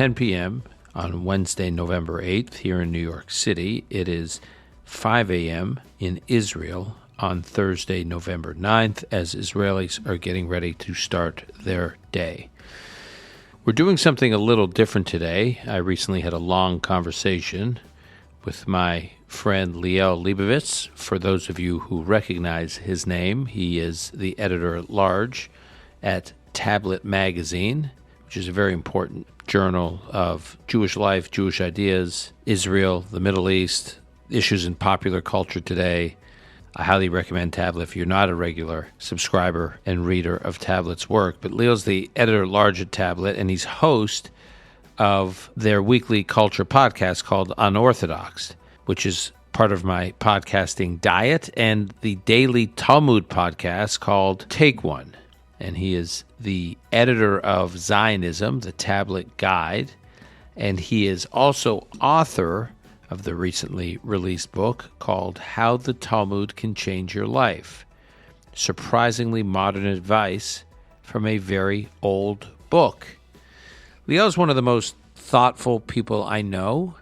10 p.m. on Wednesday, November 8th here in New York City. It is 5 a.m. in Israel on Thursday, November 9th, as Israelis are getting ready to start their day. We're doing something a little different today. I recently had a long conversation with my friend Liel Leibovitz. For those of you who recognize his name, he is the editor-at-large at Tablet Magazine, which is a very important journal of Jewish life, Jewish ideas, Israel, the Middle East, issues in popular culture today. I highly recommend Tablet if you're not a regular subscriber and reader of Tablet's work. But Liel's the editor-at-large at Tablet, and he's host of their weekly culture podcast called Unorthodox, which is part of my podcasting diet, and the daily Talmud podcast called Take One. And he is the editor of Zionism, the Tablet Guide, and he is also author of the recently released book called How the Talmud Can Change Your Life. Surprisingly modern advice from a very old book. Liel is one of the most thoughtful people I know.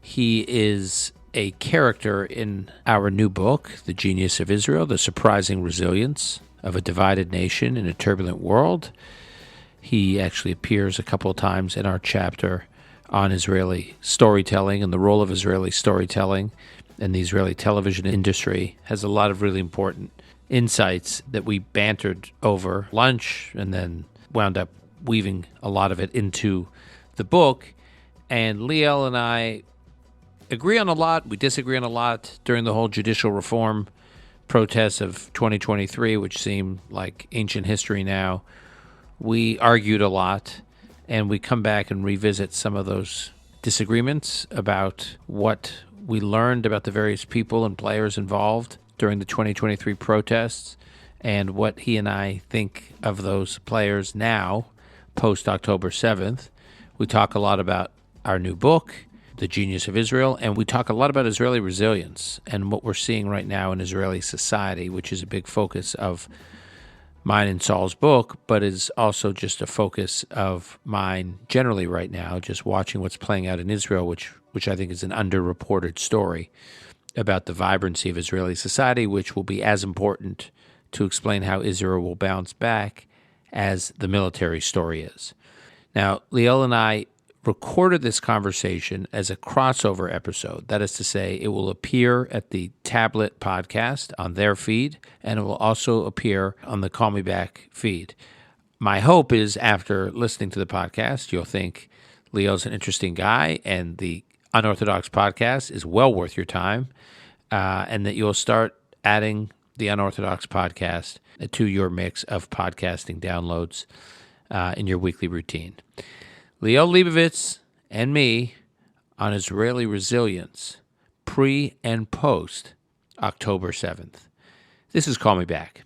He is a character in our new book, The Genius of Israel, The Surprising Resilience of a Divided Nation in a Turbulent World. He actually appears a couple of times in our chapter on Israeli storytelling and the role of Israeli storytelling in the Israeli television industry. Has a lot of really important insights that we bantered over lunch and then wound up weaving a lot of it into the book. And Liel and I agree on a lot. We disagree on a lot during the whole judicial reform protests of 2023, which seem like ancient history now. We argued a lot. And we come back and revisit some of those disagreements about what we learned about the various people and players involved during the 2023 protests and what he and I think of those players now, post-October 7th. We talk a lot about our new book, The Genius of Israel, and we talk a lot about Israeli resilience and what we're seeing right now in Israeli society, which is a big focus of mine and Saul's book, but is also just a focus of mine generally right now, just watching what's playing out in Israel, which I think is an underreported story about the vibrancy of Israeli society, which will be as important to explain how Israel will bounce back as the military story is. Now, Liel and I recorded this conversation as a crossover episode. That is to say, it will appear at the Tablet podcast on their feed, and it will also appear on the Call Me Back feed. My hope is after listening to the podcast, you'll think Liel's an interesting guy, and the Unorthodox podcast is well worth your time, and that you'll start adding the Unorthodox podcast to your mix of podcasting downloads in your weekly routine. Liel Leibovitz and me on Israeli resilience, pre and post October 7th. This is Call Me Back.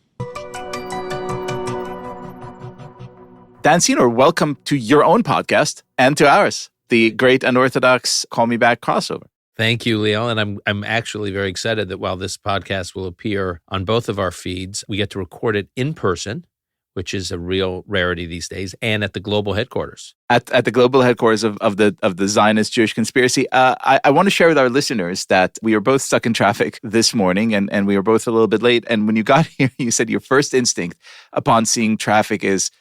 Dan Senor, welcome to your own podcast and to ours, the Great Unorthodox Call Me Back crossover. Thank you, Liel, and I'm actually very excited that while this podcast will appear on both of our feeds, we get to record it in person, which is a real rarity these days, and at the global headquarters. At the global headquarters of the Zionist Jewish conspiracy. I want to share with our listeners that we were both stuck in traffic this morning, and we were both a little bit late. And when you got here, you said your first instinct upon seeing traffic is,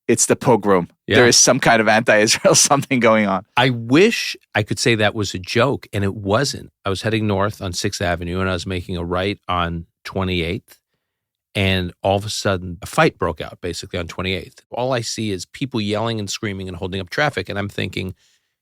it's the pogrom. Yeah. There is some kind of anti-Israel something going on. I wish I could say that was a joke, and it wasn't. I was heading north on 6th Avenue, and I was making a right on 28th. And all of a sudden, a fight broke out, basically, on 28th. All I see is people yelling and screaming and holding up traffic. And I'm thinking,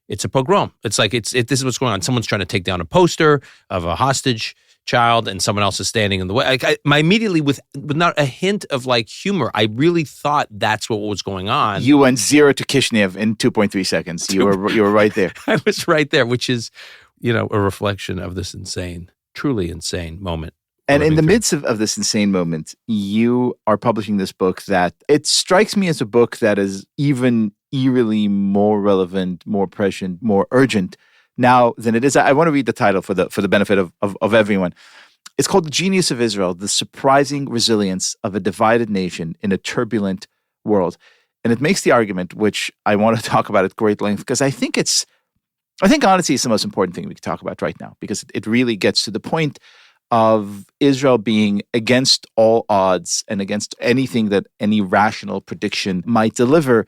it's a pogrom. It's like, this is what's going on. Someone's trying to take down a poster of a hostage child, and someone else is standing in the way. I immediately, with not a hint of like humor, I really thought that's what was going on. You went 0 to Kishinev in 2.3 seconds. You were right there. I was right there, which is, a reflection of this insane, truly insane moment. And in the midst of this insane moment, you are publishing this book that it strikes me as a book that is even eerily more relevant, more prescient, more urgent now than it is. I want to read the title for the benefit of everyone. It's called The Genius of Israel, The Surprising Resilience of a Divided Nation in a Turbulent World. And it makes the argument, which I want to talk about at great length, because I think honestly it's the most important thing we can talk about right now, because it really gets to the point of Israel being against all odds and against anything that any rational prediction might deliver,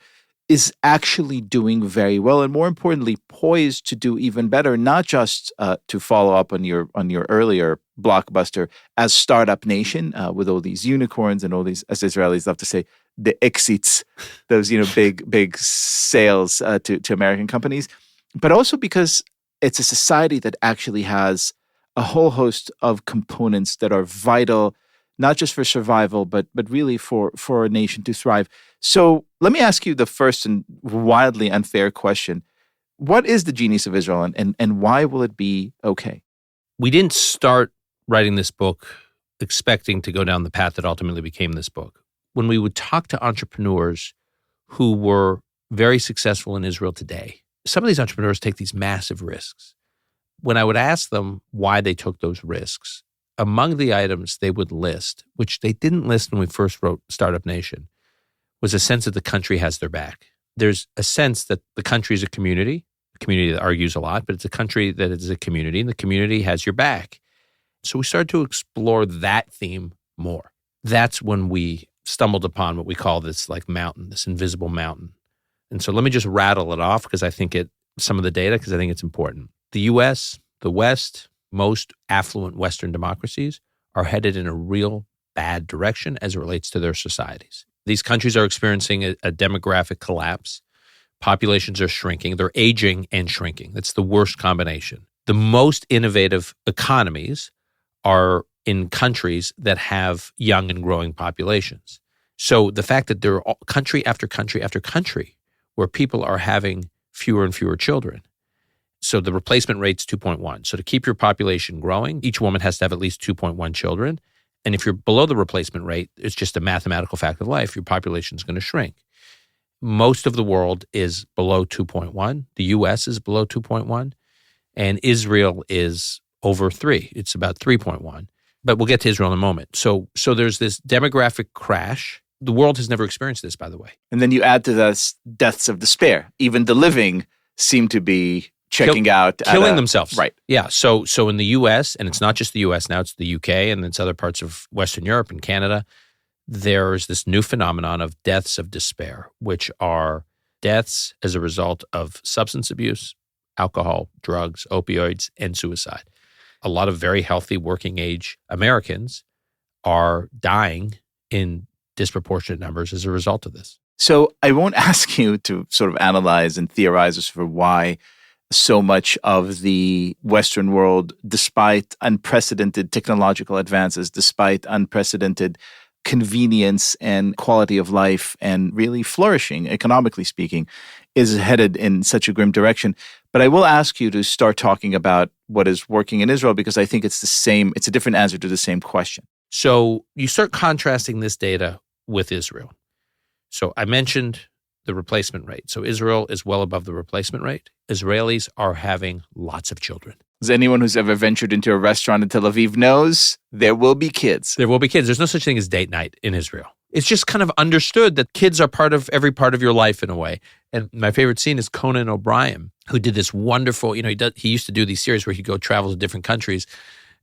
is actually doing very well, and more importantly, poised to do even better, not just to follow up on your earlier blockbuster as startup nation with all these unicorns and all these, as Israelis love to say, the exits, those big sales to American companies, but also because it's a society that actually has a whole host of components that are vital, not just for survival, but really for a nation to thrive. So let me ask you the first and wildly unfair question. What is the genius of Israel, and why will it be okay? We didn't start writing this book expecting to go down the path that ultimately became this book. When we would talk to entrepreneurs who were very successful in Israel today, some of these entrepreneurs take these massive risks. When I would ask them why they took those risks, among the items they would list, which they didn't list when we first wrote Startup Nation, was a sense that the country has their back. There's a sense that the country is a community that argues a lot, but it's a country that is a community, and the community has your back. So we started to explore that theme more. That's when we stumbled upon what we call this mountain, this invisible mountain. And so let me just rattle it off because I think some of the data, because I think it's important. The U.S., the West, most affluent Western democracies are headed in a real bad direction as it relates to their societies. These countries are experiencing a demographic collapse. Populations are shrinking. They're aging and shrinking. That's the worst combination. The most innovative economies are in countries that have young and growing populations. So the fact that there are country after country after country where people are having fewer and fewer children. So the replacement rate's 2.1. So to keep your population growing, each woman has to have at least 2.1 children. And if you're below the replacement rate, it's just a mathematical fact of life. Your population is going to shrink. Most of the world is below 2.1. The U.S. is below 2.1. And Israel is over 3. It's about 3.1. But we'll get to Israel in a moment. So there's this demographic crash. The world has never experienced this, by the way. And then you add to this deaths of despair. Even the living seem to be checking out. Killing themselves. Right. Yeah. So in the U.S., and it's not just the U.S. now, it's the U.K. and it's other parts of Western Europe and Canada, there's this new phenomenon of deaths of despair, which are deaths as a result of substance abuse, alcohol, drugs, opioids, and suicide. A lot of very healthy working age Americans are dying in disproportionate numbers as a result of this. So I won't ask you to sort of analyze and theorize as for why so much of the Western world, despite unprecedented technological advances, despite unprecedented convenience and quality of life and really flourishing, economically speaking, is headed in such a grim direction. But I will ask you to start talking about what is working in Israel, because I think it's a different answer to the same question. So you start contrasting this data with Israel. So I mentioned the replacement rate. So Israel is well above the replacement rate. Israelis are having lots of children. As anyone who's ever ventured into a restaurant in Tel Aviv knows, there will be kids. There will be kids. There's no such thing as date night in Israel. It's just kind of understood that kids are part of every part of your life in a way. And my favorite scene is Conan O'Brien, who did this wonderful, he used to do these series where he'd go travel to different countries.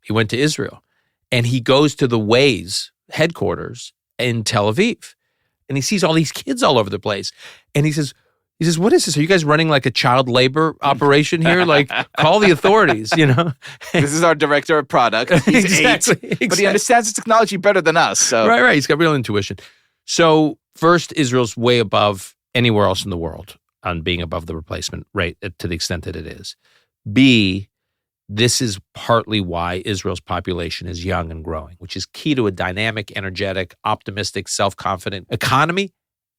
He went to Israel and he goes to the Waze headquarters in Tel Aviv. And he sees all these kids all over the place. And he says, what is this? Are you guys running like a child labor operation here? Like, call the authorities, This is our director of product. He's exactly. But he understands the technology better than us. So. Right. He's got real intuition. So first, Israel's way above anywhere else in the world on being above the replacement rate to the extent that it is. B, this is partly why Israel's population is young and growing, which is key to a dynamic, energetic, optimistic, self-confident economy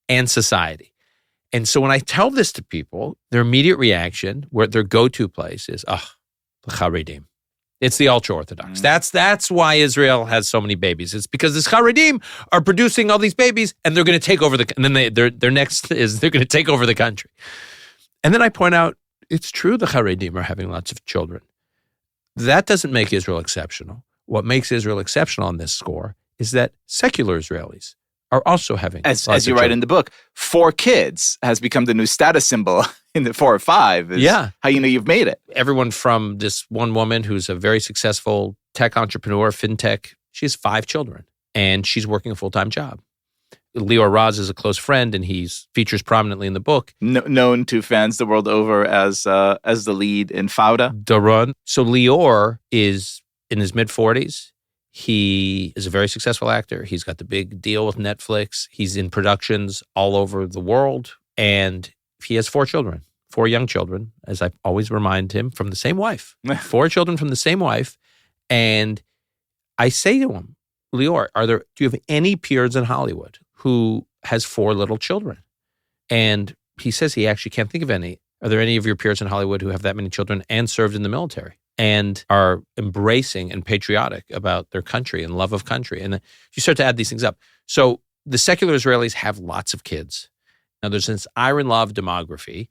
and society. And so when I tell this to people, their immediate reaction, their go-to place is, the Haredim. It's the ultra-Orthodox. That's why Israel has so many babies. It's because the Haredim are producing all these babies and they're going to take over and then their next is they're going to take over the country. And then I point out, it's true the Haredim are having lots of children. That doesn't make Israel exceptional. What makes Israel exceptional on this score is that secular Israelis are also having as you write in the book, 4 kids has become the new status symbol in the 4 or 5 is how you know you've made it. Everyone from this one woman who's a very successful tech entrepreneur, fintech, she has 5 children and she's working a full-time job. Lior Raz is a close friend and he features prominently in the book. Known to fans the world over as the lead in Fauda. Daron. So Lior is in his mid-40s. He is a very successful actor. He's got the big deal with Netflix. He's in productions all over the world. And he has 4 children, 4 young children, as I always remind him, from the same wife. 4 children from the same wife. And I say to him, Lior, do you have any peers in Hollywood who has 4 little children? And he says he actually can't think of any. Are there any of your peers in Hollywood who have that many children and served in the military and are embracing and patriotic about their country and love of country? And you start to add these things up. So the secular Israelis have lots of kids. Now, there's this iron law of demography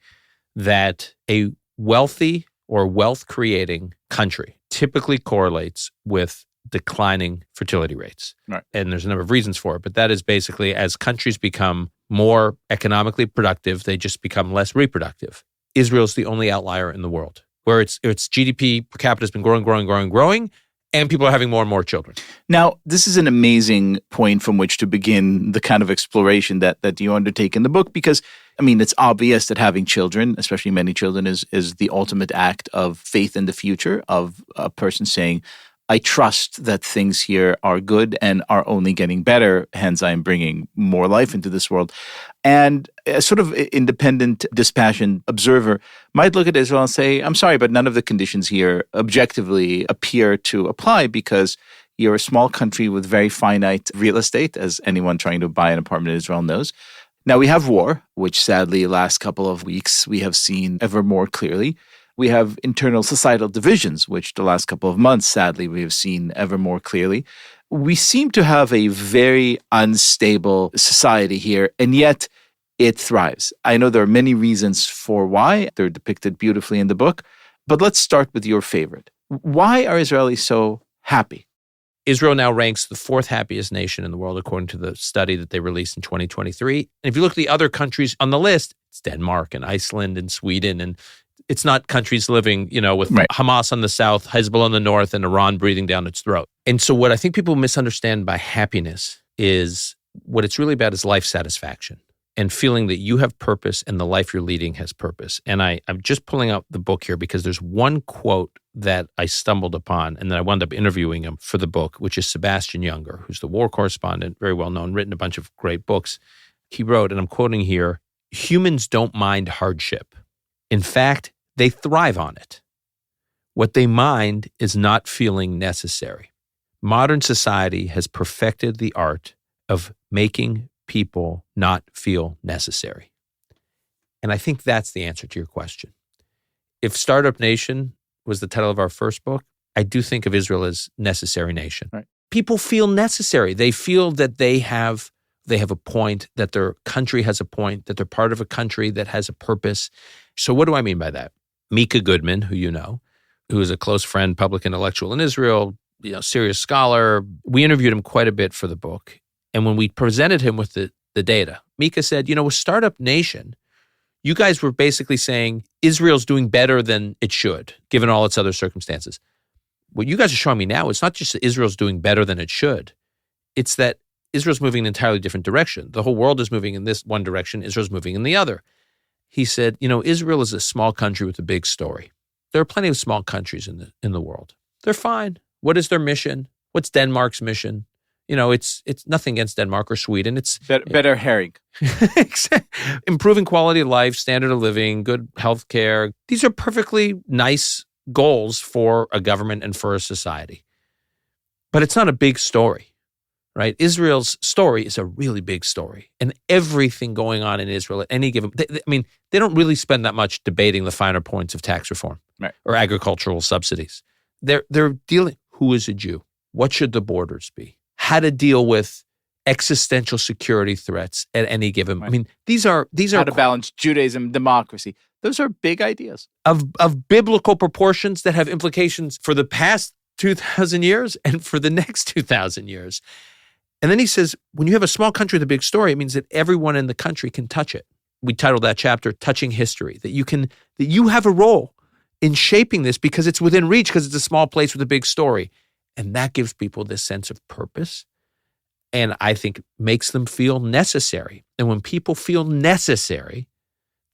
that a wealthy or wealth-creating country typically correlates with declining fertility rates. Right. And there's a number of reasons for it, but that is basically as countries become more economically productive, they just become less reproductive. Israel's the only outlier in the world where its GDP per capita has been growing, and people are having more and more children. Now, this is an amazing point from which to begin the kind of exploration that you undertake in the book, because, I mean, it's obvious that having children, especially many children, is the ultimate act of faith in the future, of a person saying, I trust that things here are good and are only getting better, hence I am bringing more life into this world. And a sort of independent, dispassionate observer might look at Israel and say, I'm sorry, but none of the conditions here objectively appear to apply because you're a small country with very finite real estate, as anyone trying to buy an apartment in Israel knows. Now, we have war, which sadly, last couple of weeks, we have seen ever more clearly. We have internal societal divisions, which the last couple of months, sadly, we have seen ever more clearly. We seem to have a very unstable society here, and yet it thrives. I know there are many reasons for why. They're depicted beautifully in the book, but let's start with your favorite. Why are Israelis so happy? Israel now ranks the 4th happiest nation in the world, according to the study that they released in 2023. And if you look at the other countries on the list, it's Denmark and Iceland and Sweden, and it's not countries living, with Hamas on the south, Hezbollah on the north, and Iran breathing down its throat. And so what I think people misunderstand by happiness is what it's really about is life satisfaction and feeling that you have purpose and the life you're leading has purpose. And I'm just pulling out the book here because there's one quote that I stumbled upon and then I wound up interviewing him for the book, which is Sebastian Junger, who's the war correspondent, very well known, written a bunch of great books. He wrote, and I'm quoting here, humans don't mind hardship. In fact, they thrive on it. What they mind is not feeling necessary. Modern society has perfected the art of making people not feel necessary. And I think that's the answer to your question. If Startup Nation was the title of our first book, I do think of Israel as necessary nation. Right. People feel necessary. They feel that they have a point, that their country has a point, that they're part of a country that has a purpose. So what do I mean by that? Mika Goodman, who you know, who is a close friend, public intellectual in Israel, serious scholar. We interviewed him quite a bit for the book. And when we presented him with the data, Mika said, with Startup Nation, you guys were basically saying Israel's doing better than it should, given all its other circumstances. What you guys are showing me now, it's not just that Israel's doing better than it should. It's that Israel's moving in an entirely different direction. The whole world is moving in this one direction. Israel's moving in the other. He said, Israel is a small country with a big story. There are plenty of small countries in the world. They're fine. What is their mission? What's Denmark's mission? It's nothing against Denmark or Sweden. It's better herring. Improving quality of life, standard of living, good health care. These are perfectly nice goals for a government and for a society. But it's not a big story. Right? Israel's story is a really big story. And everything going on in Israel at any given... They don't really spend that much debating the finer points of tax reform or agricultural subsidies. They're dealing... Who is a Jew? What should the borders be? How to deal with existential security threats at any given... Right. These are how to balance Judaism, democracy. Those are big ideas. Of biblical proportions that have implications for the past 2,000 years and for the next 2,000 years. And then he says, when you have a small country with a big story, it means that everyone in the country can touch it. We titled that chapter, Touching History, that you have a role in shaping this because it's within reach, because it's a small place with a big story. And that gives people this sense of purpose, and I think makes them feel necessary. And when people feel necessary,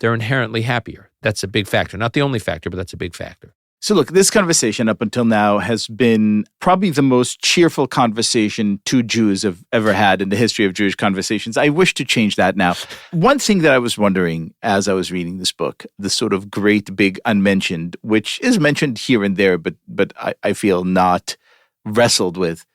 they're inherently happier. That's a big factor. Not the only factor, but that's a big factor. So look, this conversation up until now has been probably the most cheerful conversation two Jews have ever had in the history of Jewish conversations. I wish to change that now. One thing that I was wondering as I was reading this book, the sort of great big unmentioned, which is mentioned here and there, but I feel not wrestled with,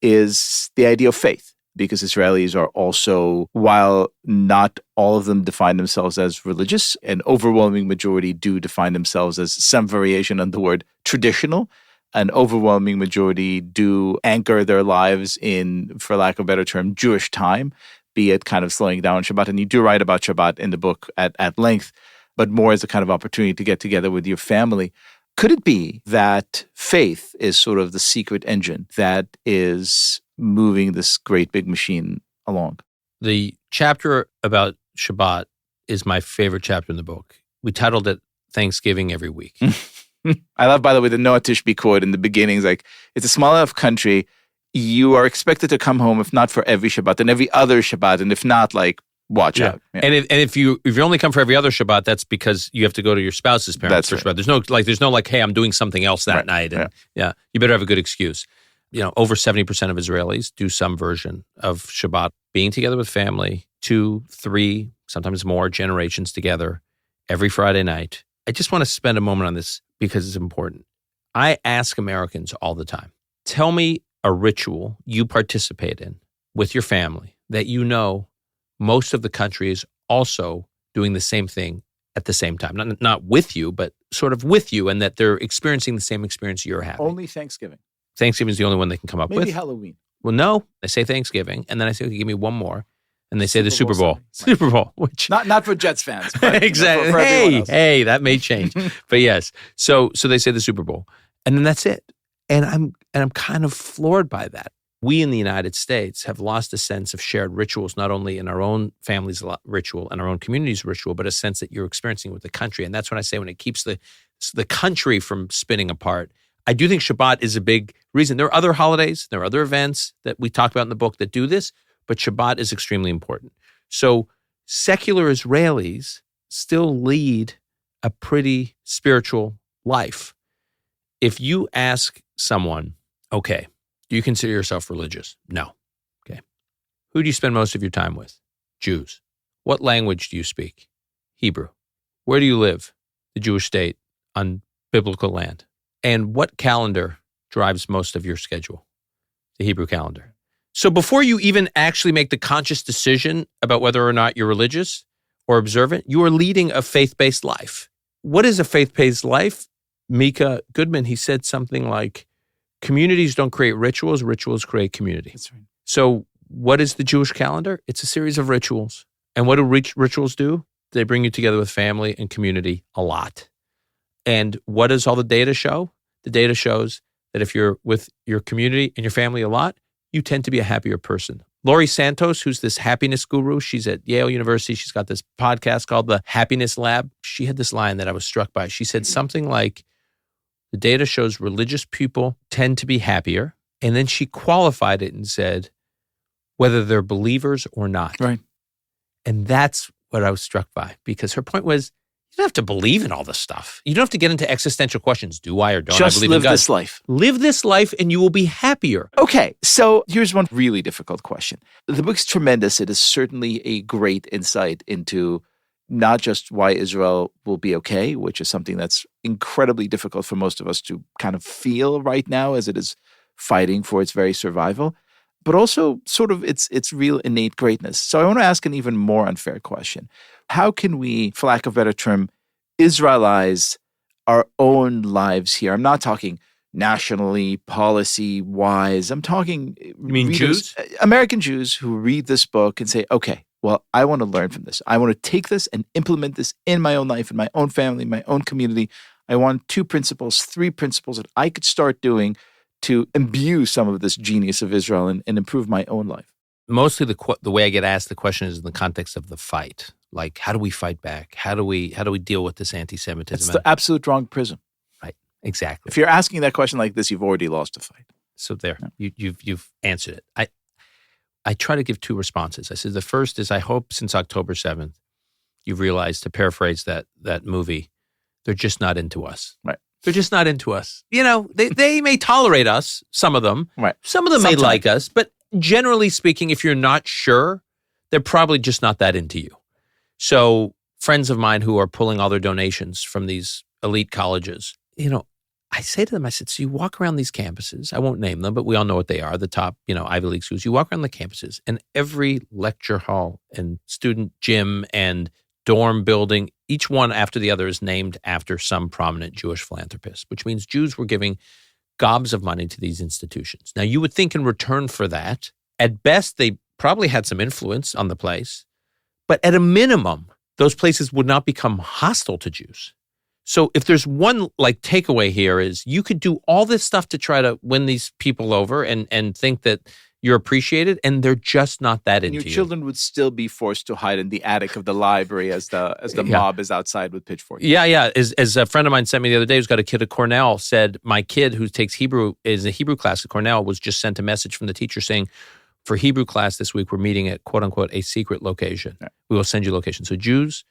is the idea of faith. Because Israelis are also, while not all of them define themselves as religious, an overwhelming majority do define themselves as some variation on the word traditional. An overwhelming majority do anchor their lives in, for lack of a better term, Jewish time, be it kind of slowing down on Shabbat. And you do write about Shabbat in the book at length, but more as a kind of opportunity to get together with your family. Could it be that faith is sort of the secret engine that is moving this great big machine along? The chapter about Shabbat is my favorite chapter in the book. We titled it Thanksgiving Every Week. I love, by the way, the Noah Tishby quote in the beginning. It's like, it's a small enough country. You are expected to come home, if not for every Shabbat, then every other Shabbat. And if not, like, watch out. Yeah. And if you only come for every other Shabbat, that's because you have to go to your spouse's parents for Shabbat. There's no like, hey, I'm doing something else that night. And you better have a good excuse. Over 70% of Israelis do some version of Shabbat, being together with family, 2, 3, sometimes more generations together every Friday night. I just want to spend a moment on this because it's important. I ask Americans all the time, tell me a ritual you participate in with your family that you know most of the country is also doing the same thing at the same time. Not with you, but sort of with you, and that they're experiencing the same experience you're having. Only Thanksgiving. Thanksgiving is the only one they can come up with. Maybe Halloween. Well, no. They say Thanksgiving, and then I say, okay, give me one more. And they say the Super Bowl. Super Bowl, which... Not for Jets fans. But, exactly. For hey, that may change. But yes. So they say the Super Bowl. And then that's it. And I'm kind of floored by that. We in the United States have lost a sense of shared rituals, not only in our own family's ritual and our own community's ritual, but a sense that you're experiencing with the country. And that's when I say when it keeps the country from spinning apart. I do think Shabbat is a big reason. There are other holidays, there are other events that we talk about in the book that do this, but Shabbat is extremely important. So secular Israelis still lead a pretty spiritual life. If you ask someone, okay, do you consider yourself religious? No. Okay. Who do you spend most of your time with? Jews. What language do you speak? Hebrew. Where do you live? The Jewish state on biblical land. And what calendar drives most of your schedule? The Hebrew calendar. So before you even actually make the conscious decision about whether or not you're religious or observant, you are leading a faith-based life. What is a faith-based life? Mika Goodman, he said something like, communities don't create rituals, rituals create community. That's right. So what is the Jewish calendar? It's a series of rituals. And what do rituals do? They bring you together with family and community a lot. And what does all the data show? The data shows that if you're with your community and your family a lot, you tend to be a happier person. Laurie Santos, who's this happiness guru, she's at Yale University. She's got this podcast called The Happiness Lab. She had this line that I was struck by. She said something like, the data shows religious people tend to be happier. And then she qualified it and said, whether they're believers or not. Right. And that's what I was struck by, because her point was, you don't have to believe in all this stuff. You don't have to get into existential questions. Do I or don't I believe in God? Just live this life. Live this life and you will be happier. Okay, so here's one really difficult question. The book's tremendous. It is certainly a great insight into not just why Israel will be okay, which is something that's incredibly difficult for most of us to kind of feel right now as it is fighting for its very survival, but also sort of its real innate greatness. So I want to ask an even more unfair question. How can we, for lack of a better term, Israelize our own lives here? I'm not talking nationally, policy-wise. I'm talking... You mean Jews? American Jews who read this book and say, okay, well, I want to learn from this. I want to take this and implement this in my own life, in my own family, my own community. I want 2 principles, 3 principles that I could start doing to imbue some of this genius of Israel and improve my own life. mostly the way I get asked the question is in the context of the fight. Like, how do we fight back? How do we deal with this anti-Semitism? It's the absolute wrong prism. Right, exactly. If you're asking that question like this, you've already lost a fight. So there, you've answered it. I try to give two responses. I said the first is I hope since October 7th, you've realized, to paraphrase that movie, they're just not into us. Right. They're just not into us. They may tolerate us, some of them. Right. Some of them may like us, but generally speaking, if you're not sure, they're probably just not that into you. So friends of mine who are pulling all their donations from these elite colleges, I say to them, I said, so you walk around these campuses, I won't name them, but we all know what they are, the top, Ivy League schools. You walk around the campuses and every lecture hall and student gym and dorm building, each one after the other is named after some prominent Jewish philanthropist, which means Jews were giving gobs of money to these institutions. Now, you would think in return for that, at best, they probably had some influence on the place, but at a minimum, those places would not become hostile to Jews. So if there's one takeaway here is you could do all this stuff to try to win these people over and think that you're appreciated, and they're just not that into you. Your children would still be forced to hide in the attic of the library as the mob is outside with pitchforks. Yeah. As a friend of mine sent me the other day who's got a kid at Cornell, said, my kid who takes Hebrew, is a Hebrew class at Cornell, was just sent a message from the teacher saying, for Hebrew class this week, we're meeting at, quote unquote, a secret location. Right. We will send you location. So Jews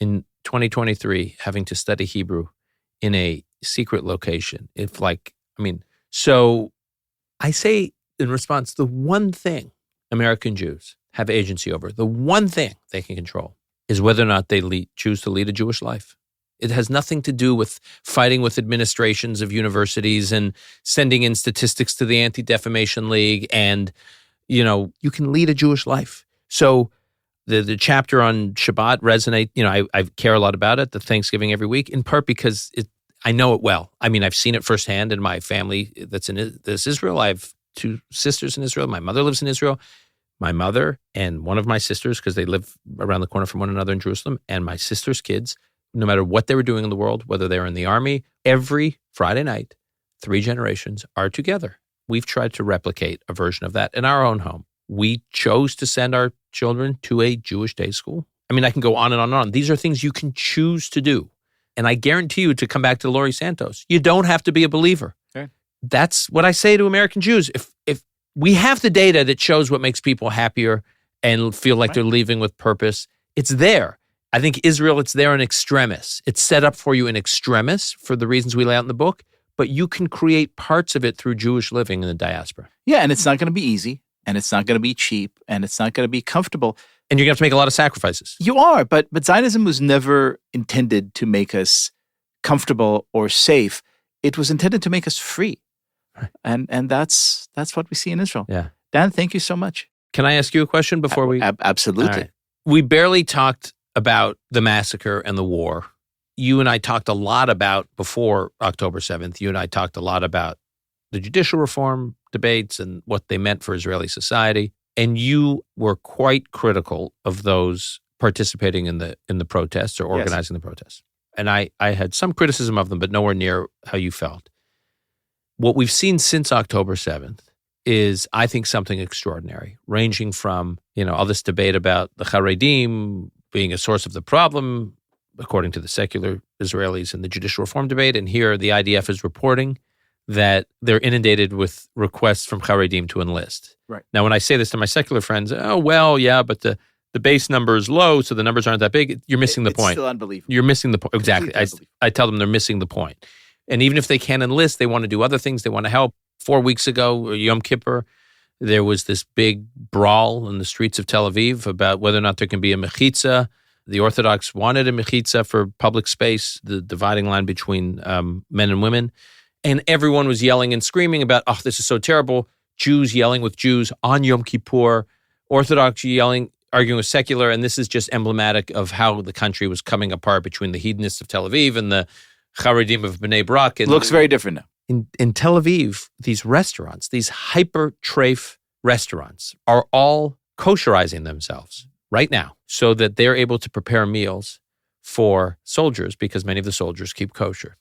in 2023 having to study Hebrew in a secret location. So I say in response, the one thing American Jews have agency over, the one thing they can control is whether or not they choose to lead a Jewish life. It has nothing to do with fighting with administrations of universities and sending in statistics to the Anti-Defamation League. And, you can lead a Jewish life. So the chapter on Shabbat resonate, I care a lot about it, the Thanksgiving every week, in part because I know it well. I mean, I've seen it firsthand in my family that's in this Israel. I have two sisters in Israel. My mother lives in Israel. My mother and one of my sisters, because they live around the corner from one another in Jerusalem, and my sister's kids, no matter what they were doing in the world, whether they were in the army, every Friday night, 3 generations are together. We've tried to replicate a version of that in our own home. We chose to send our children to a Jewish day school. I mean, I can go on and on and on. These are things you can choose to do. And I guarantee you, to come back to Laurie Santos, you don't have to be a believer. Okay. That's what I say to American Jews. If we have the data that shows what makes people happier and feel like they're leaving with purpose, it's there. I think Israel, it's there in extremis. It's set up for you in extremis for the reasons we lay out in the book, but you can create parts of it through Jewish living in the diaspora. Yeah, and it's not going to be easy, and it's not going to be cheap, and it's not going to be comfortable. And you're going to have to make a lot of sacrifices. You are, but Zionism was never intended to make us comfortable or safe. It was intended to make us free. Right. And that's what we see in Israel. Yeah. Dan, thank you so much. Can I ask you a question before we... Absolutely. Right. We barely talked about the massacre and the war. You and I talked a lot about, before October 7th, you and I talked a lot about the judicial reform debates and what they meant for Israeli society. And you were quite critical of those participating in the protests or organizing the protests. And I had some criticism of them, but nowhere near how you felt. What we've seen since October 7th is, I think, something extraordinary, ranging from, all this debate about the Haredim being a source of the problem, according to the secular Israelis, in the judicial reform debate. And here the IDF is reporting that they're inundated with requests from Haredim to enlist. Right. Now, when I say this to my secular friends, oh, well, yeah, but the base number is low, so the numbers aren't that big. You're missing the point. It's still unbelievable. You're missing the point. Exactly. I tell them they're missing the point. And even if they can't enlist, they want to do other things. They want to help. 4 weeks ago, Yom Kippur, there was this big brawl in the streets of Tel Aviv about whether or not there can be a mechitza. The Orthodox wanted a mechitza for public space, the dividing line between men and women. And everyone was yelling and screaming about, oh, this is so terrible. Jews yelling with Jews on Yom Kippur, Orthodox yelling, arguing with secular. And this is just emblematic of how the country was coming apart between the hedonists of Tel Aviv and the Haredim of Bnei Brak. It looks very different now. In Tel Aviv, these restaurants, these hyper-treif restaurants, are all kosherizing themselves right now so that they're able to prepare meals for soldiers, because many of the soldiers keep kosher.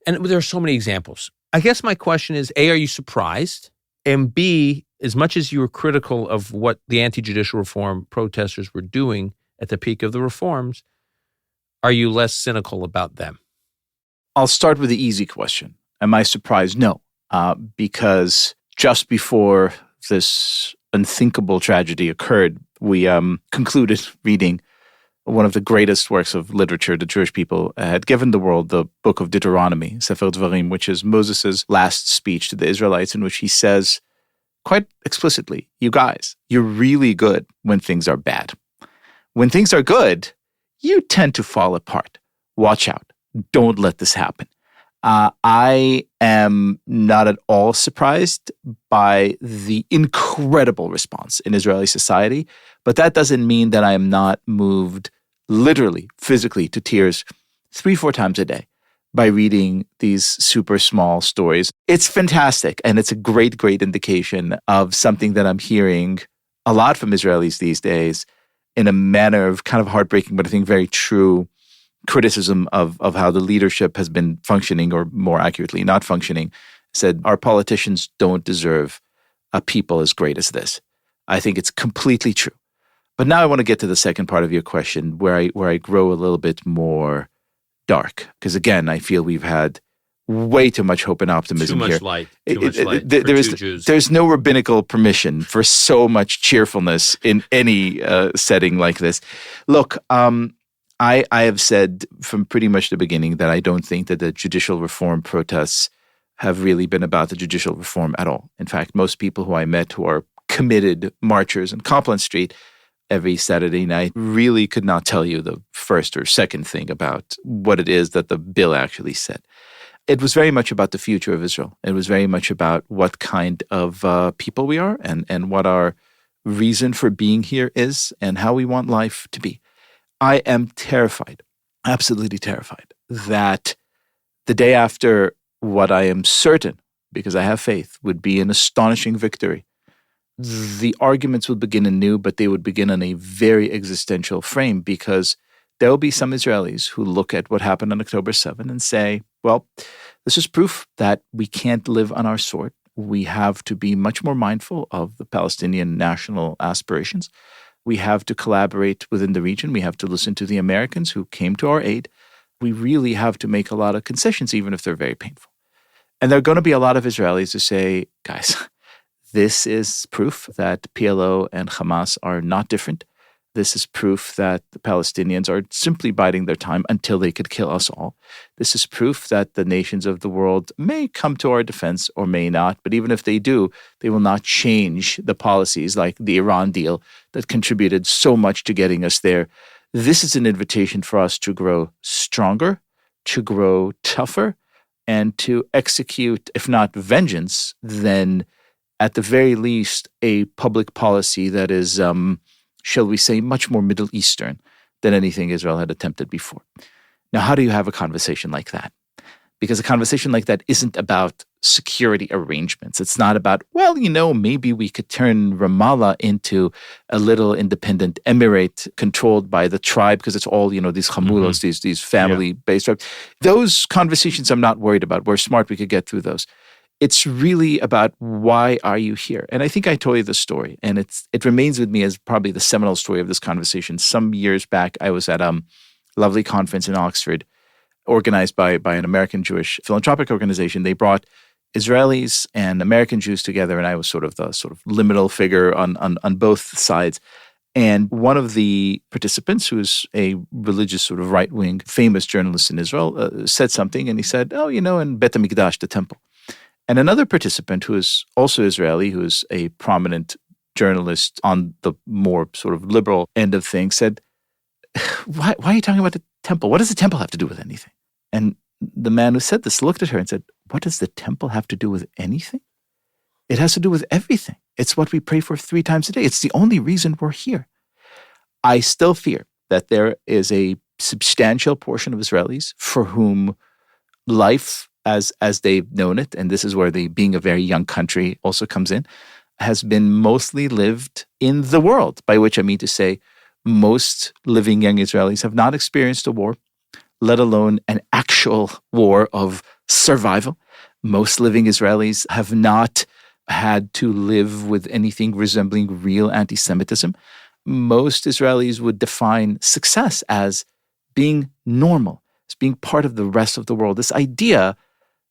And there are so many examples. I guess my question is, A, are you surprised? And B, as much as you were critical of what the anti-judicial reform protesters were doing at the peak of the reforms, are you less cynical about them? I'll start with the easy question. Am I surprised? No, because just before this unthinkable tragedy occurred, we concluded reading one of the greatest works of literature the Jewish people had given the world, the book of Deuteronomy, Sefer Dvarim, which is Moses' last speech to the Israelites, in which he says quite explicitly, you guys, you're really good when things are bad. When things are good, you tend to fall apart. Watch out. Don't let this happen. I am not at all surprised by the incredible response in Israeli society, but that doesn't mean that I am not moved literally, physically to tears 3-4 times a day by reading these super small stories. It's fantastic, and it's a great, great indication of something that I'm hearing a lot from Israelis these days in a manner of kind of heartbreaking, but I think very true criticism of how the leadership has been functioning, or more accurately, not functioning. Said, our politicians don't deserve a people as great as this. I think it's completely true. But now I want to get to the second part of your question, where I grow a little bit more dark. Because again, I feel we've had way too much hope and optimism here. Too much light. There's no rabbinical permission for so much cheerfulness in any setting like this. Look, I have said from pretty much the beginning that I don't think that the judicial reform protests have really been about the judicial reform at all. In fact, most people who I met who are committed marchers in Copland Street every Saturday night really could not tell you the first or second thing about what it is that the bill actually said. It was very much about the future of Israel. It was very much about what kind of people we are and what our reason for being here is and how we want life to be. I am terrified, absolutely terrified, that the day after what I am certain, because I have faith, would be an astonishing victory, the arguments would begin anew, but they would begin in a very existential frame, because there will be some Israelis who look at what happened on October 7 and say, well, this is proof that we can't live on our sword. We have to be much more mindful of the Palestinian national aspirations. We have to collaborate within the region. We have to listen to the Americans who came to our aid. We really have to make a lot of concessions, even if they're very painful. And there are going to be a lot of Israelis who say, guys, this is proof that PLO and Hamas are not different. This is proof that the Palestinians are simply biding their time until they could kill us all. This is proof that the nations of the world may come to our defense or may not, but even if they do, they will not change the policies like the Iran deal that contributed so much to getting us there. This is an invitation for us to grow stronger, to grow tougher, and to execute, if not vengeance, then at the very least a public policy that is shall we say, much more Middle Eastern than anything Israel had attempted before. Now, how do you have a conversation like that? Because a conversation like that isn't about security arrangements. It's not about, well, maybe we could turn Ramallah into a little independent emirate controlled by the tribe, because it's all, these chamulos, these family-based tribes. Those conversations I'm not worried about. We're smart. We could get through those. It's really about, why are you here? And I think I told you the story, and it remains with me as probably the seminal story of this conversation. Some years back, I was at a lovely conference in Oxford organized by an American Jewish philanthropic organization. They brought Israelis and American Jews together, and I was sort of the liminal figure on both sides. And one of the participants, who is a religious sort of right-wing famous journalist in Israel, said something, and he said, in Bet HaMikdash, the temple. And another participant, who is also Israeli, who is a prominent journalist on the more sort of liberal end of things, said, why are you talking about the temple? What does the temple have to do with anything? And the man who said this looked at her and said, what does the temple have to do with anything? It has to do with everything. It's what we pray for 3 times a day. It's the only reason we're here. I still fear that there is a substantial portion of Israelis for whom life as they've known it, and this is where the being a very young country also comes in, has been mostly lived in the world, by which I mean to say most living young Israelis have not experienced a war, let alone an actual war of survival. Most living Israelis have not had to live with anything resembling real anti-Semitism, most Israelis would define success as being normal, as being part of the rest of the world. This idea,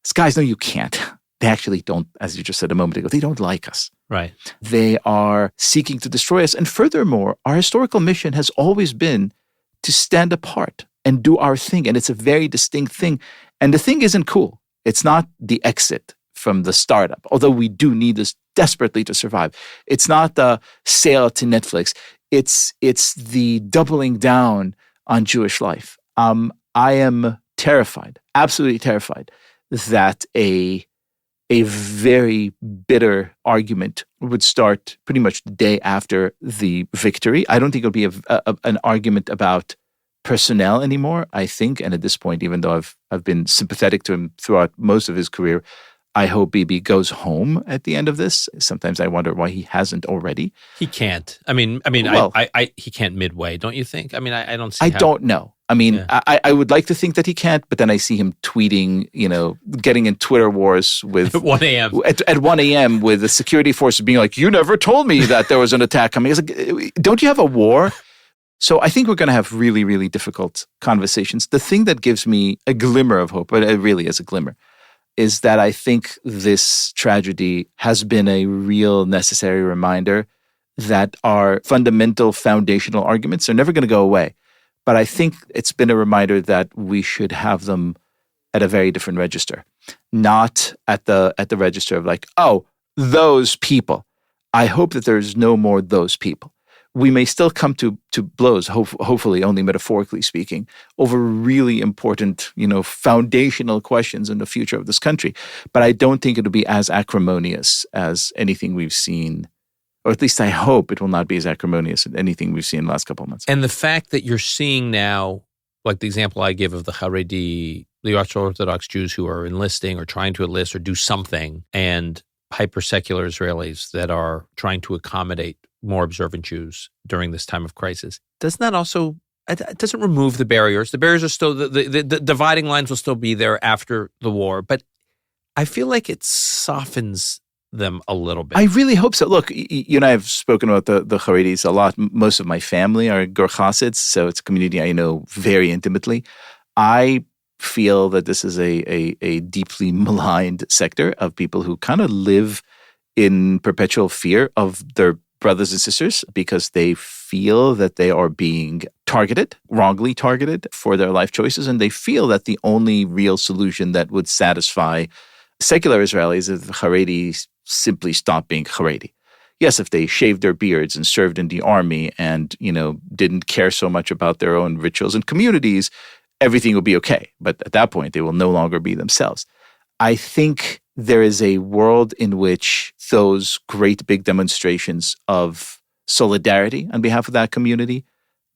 these guys know you can't. They actually don't, as you just said a moment ago, they don't like us. Right. They are seeking to destroy us. And furthermore, our historical mission has always been to stand apart and do our thing. And it's a very distinct thing. And the thing isn't cool. It's not the exit from the startup, although we do need this desperately to survive. It's not the sale to Netflix. It's the doubling down on Jewish life. I am terrified, absolutely terrified, that a very bitter argument would start pretty much the day after the victory. I don't think it'll be an argument about personnel anymore. I think, and at this point, even though I've been sympathetic to him throughout most of his career, I hope Bibi goes home at the end of this. Sometimes I wonder why he hasn't already. He can't. I mean, well, he can't midway, don't you think? I mean, I don't see. I don't know. I mean, yeah. I would like to think that he can't, but then I see him tweeting, getting in Twitter wars with at 1 a.m. At 1 a.m. with the security forces being like, "You never told me that there was an attack coming." It's like, don't you have a war? So I think we're going to have really, really difficult conversations. The thing that gives me a glimmer of hope, but it really is a glimmer, is that I think this tragedy has been a real necessary reminder that our fundamental foundational arguments are never going to go away. But I think it's been a reminder that we should have them at a very different register, not at the register of like, oh, those people. I hope that there's no more those people. We may still come to blows, hopefully only metaphorically speaking, over really important, foundational questions in the future of this country. But I don't think it'll be as acrimonious as anything we've seen, or at least I hope it will not be as acrimonious as anything we've seen in the last couple of months. And the fact that you're seeing now, like the example I give of the Haredi, the Orthodox Jews who are enlisting or trying to enlist or do something, and hyper-secular Israelis that are trying to accommodate more observant Jews during this time of crisis. Doesn't that also, it doesn't remove the barriers. The barriers are still, the dividing lines will still be there after the war, but I feel like it softens them a little bit. I really hope so. Look, you and I have spoken about the Haredis a lot. Most of my family are Gur Hasids, so it's a community I know very intimately. I feel that this is a deeply maligned sector of people who kind of live in perpetual fear of their brothers and sisters because they feel that they are being targeted, wrongly targeted for their life choices, and they feel that the only real solution that would satisfy secular Israelis is if the Haredi simply stop being Haredi. Yes, if they shaved their beards and served in the army and, didn't care so much about their own rituals and communities, everything will be okay. But at that point, they will no longer be themselves. I think there is a world in which those great big demonstrations of solidarity on behalf of that community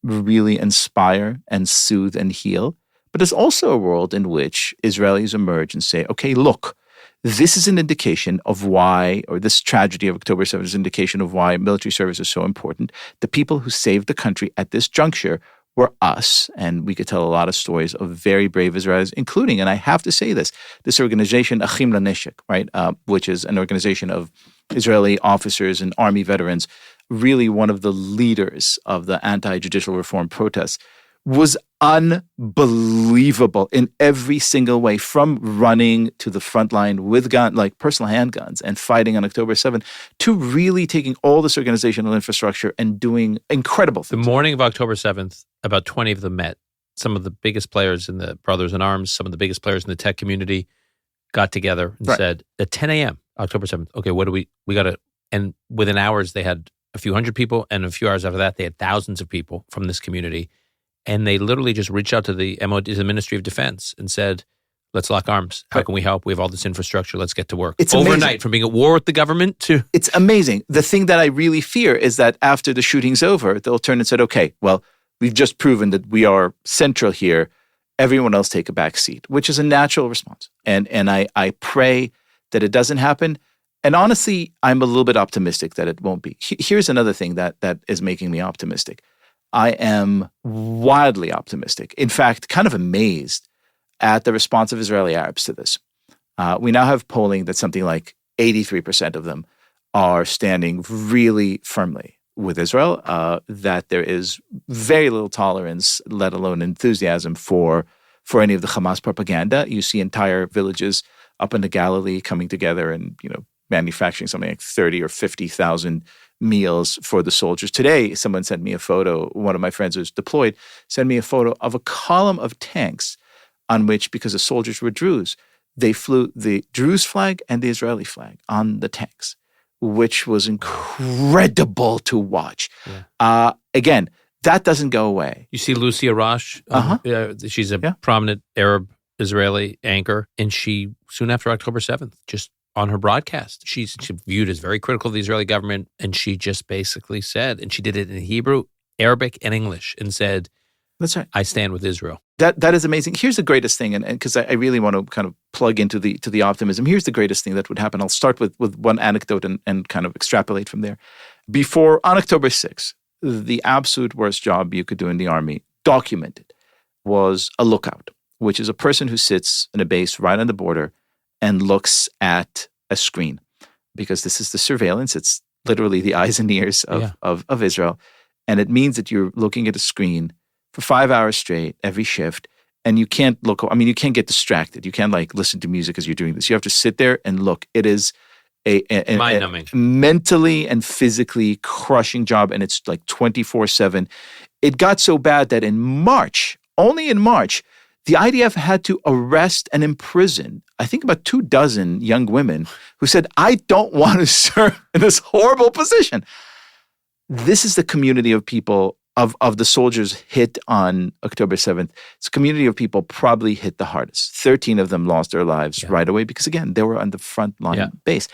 really inspire and soothe and heal. But there's also a world in which Israelis emerge and say, okay, look, this is an indication of why, or this tragedy of October 7th is an indication of why military service is so important. The people who saved the country at this juncture were us, and we could tell a lot of stories of very brave Israelis, including, and I have to say this organization, Achim LaNeshek, right, which is an organization of Israeli officers and army veterans, really one of the leaders of the anti-judicial reform protests, was unbelievable in every single way, from running to the front line with like personal handguns and fighting on October 7th, to really taking all this organizational infrastructure and doing incredible things. The morning of October 7th, about 20 of them met. Some of the biggest players in the Brothers in Arms, some of the biggest players in the tech community got together and said, at 10 a.m., October 7th, okay, what do we got to, and within hours they had a few hundred people, and a few hours after that they had thousands of people from this community. And they literally just reached out to the Ministry of Defense and said, let's lock arms. How can we help? We have all this infrastructure. Let's get to work. It's overnight, amazing. From being at war with the government to... It's amazing. The thing that I really fear is that after the shooting's over, they'll turn and said, okay, well, we've just proven that we are central here. Everyone else take a back seat, which is a natural response. And I pray that it doesn't happen. And honestly, I'm a little bit optimistic that it won't be. Here's another thing that is making me optimistic. I am wildly optimistic. In fact, kind of amazed at the response of Israeli Arabs to this. We now have polling that something like 83% of them are standing really firmly with Israel, that there is very little tolerance, let alone enthusiasm for any of the Hamas propaganda. You see entire villages up in the Galilee coming together and, manufacturing something like 30 or 50,000 meals for the soldiers. Today, someone sent me a photo. One of my friends who's deployed sent me a photo of a column of tanks on which, because the soldiers were Druze, they flew the Druze flag and the Israeli flag on the tanks, which was incredible to watch. Yeah. Again, that doesn't go away. You see Lucy Arash, she's a prominent Arab Israeli anchor, and she, soon after October 7th, just on her broadcast, she's viewed as very critical of the Israeli government, and she just basically said, and she did it in Hebrew, Arabic, and English, and said, "That's right. I stand with Israel." That is amazing. Here's the greatest thing, and because I really want to kind of plug into the optimism. Here's the greatest thing that would happen. I'll start with one anecdote and kind of extrapolate from there. On October 6th, the absolute worst job you could do in the army, documented, was a lookout, which is a person who sits in a base right on the border and looks at a screen, because this is the surveillance. It's literally the eyes and ears of Israel. And it means that you're looking at a screen for 5 hours straight, every shift, and you can't you can't get distracted. You can't listen to music as you're doing this. You have to sit there and look. It is a mentally and physically crushing job, and it's 24/7. It got so bad that only in March, the IDF had to arrest and imprison, I think, about 24 young women who said, "I don't want to serve in this horrible position." This is the community of people, of the soldiers hit on October 7th. It's a community of people probably hit the hardest. 13 of them lost their lives right away because, again, they were on the front line base.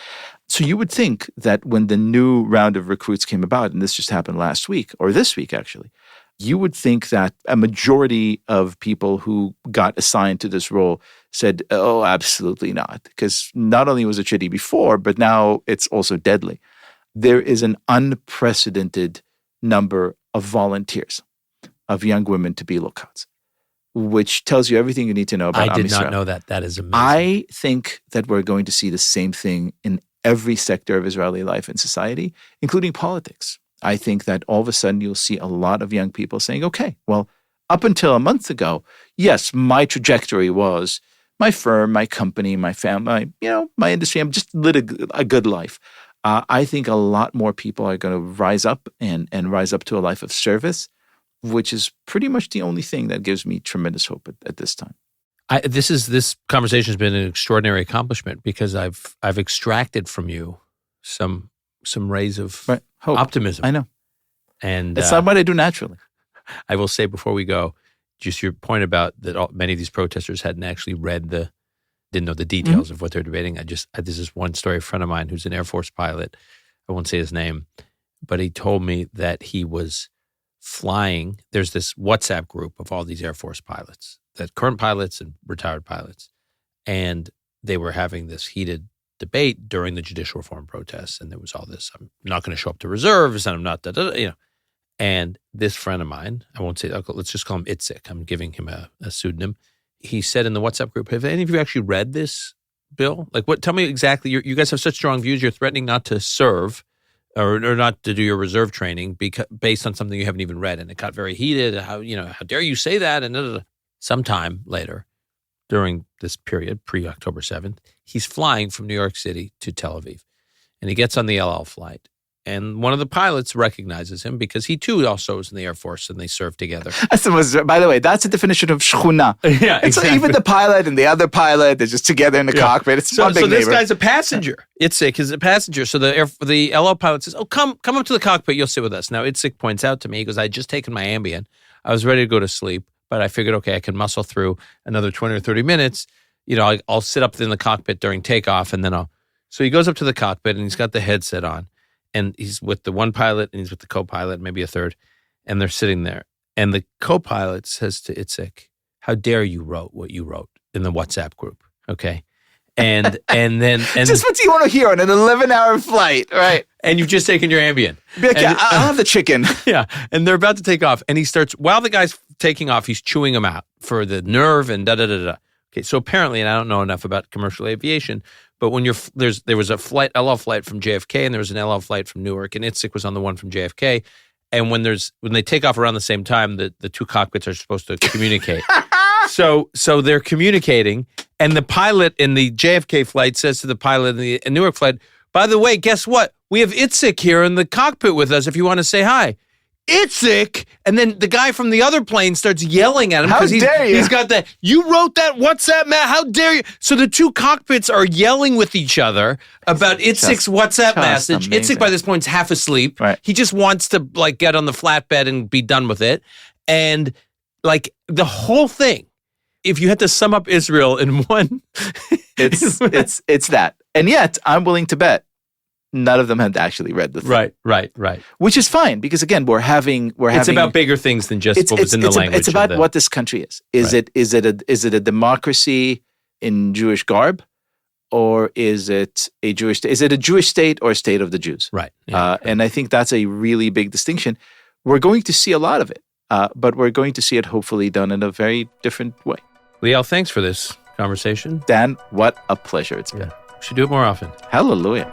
So you would think that when the new round of recruits came about, and this just happened last week, or this week actually, you would think that a majority of people who got assigned to this role said, "Oh, absolutely not," because not only was it shitty before, but now it's also deadly. There is an unprecedented number of volunteers, of young women to be lookouts, which tells you everything you need to know about I did Am not know that. That is amazing. I think that we're going to see the same thing in every sector of Israeli life and society, including politics. I think that all of a sudden you'll see a lot of young people saying, "Okay, well, up until a month ago, yes, my trajectory was my firm, my company, my family, my industry. I'm just lived a good life." I think a lot more people are going to rise up and rise up to a life of service, which is pretty much the only thing that gives me tremendous hope at this time. This conversation has been an extraordinary accomplishment because I've extracted from you some rays of hope, optimism. I know, and it's not what I do naturally. I will say before we go, just your point about that many of these protesters hadn't actually didn't know the details of what they're debating. This is one story. A friend of mine who's an Air Force pilot, I won't say his name, but he told me that he was flying. There's this WhatsApp group of all these Air Force pilots, that current pilots and retired pilots, and they were having this heated debate during the judicial reform protests, and there was all this, "I'm not going to show up to reserves, and I'm not, And this friend of mine, I won't say, let's just call him Itzik. I'm giving him a pseudonym. He said in the WhatsApp group, "Have any of you actually read this bill? Tell me exactly, you guys have such strong views, you're threatening not to serve or not to do your reserve training based on something you haven't even read." And it got very heated. How dare you say that? And sometime later, during this period, pre-October 7th, he's flying from New York City to Tel Aviv. And he gets on the El Al flight. And one of the pilots recognizes him because he too also was in the Air Force and they served together. By the way, that's the definition of shchuna. Yeah, exactly. So even the pilot and the other pilot, they're just together in the cockpit. It's one big So this neighbor. guy's a passenger. Itzik is a passenger. So the LO pilot says, "Oh, come up to the cockpit. You'll sit with us." Now Itzik points out to me, he goes, "I had just taken my Ambien. I was ready to go to sleep, but I figured, okay, I can muscle through another 20 or 30 minutes. I'll sit up in the cockpit during takeoff and then So he goes up to the cockpit and he's got the headset on. And he's with the one pilot and he's with the co-pilot, maybe a third, and they're sitting there. And the co-pilot says to Itzik, "How dare you wrote what you wrote in the WhatsApp group?" Okay. And just what you want to hear on an 11-hour flight, right? And you've just taken your Ambien. I'll have the chicken. Yeah. And they're about to take off. And he starts, while the guy's taking off, he's chewing them out for the nerve and da-da-da-da. Okay. So apparently, and I don't know enough about commercial aviation, But when there was a El Al flight from JFK, and there was an El Al flight from Newark, and Itzik was on the one from JFK. And when they take off around the same time, the two cockpits are supposed to communicate. So they're communicating, and the pilot in the JFK flight says to the pilot in the Newark flight, "By the way, guess what? We have Itzik here in the cockpit with us if you want to say hi." Itzik! And then the guy from the other plane starts yelling at him because he's got that, "You wrote that? What's that, Matt? How dare you?" So the two cockpits are yelling with each other about Itzik's WhatsApp message. Amazing. Itzik by this point is half asleep. Right. He just wants to get on the flatbed and be done with it. And the whole thing, if you had to sum up Israel in one, it's that. And yet, I'm willing to bet none of them had actually read the thing. Right. Which is fine, because again, we're having. It's about bigger things than just what was in the language. It's about what this country is. Is it a democracy in Jewish garb, or is it a Jewish state? Is it a Jewish state or a state of the Jews? Right. Yeah, and I think that's a really big distinction. We're going to see a lot of it, but we're going to see it hopefully done in a very different way. Liel, thanks for this conversation. Dan, what a pleasure it's been. We should do it more often. Hallelujah.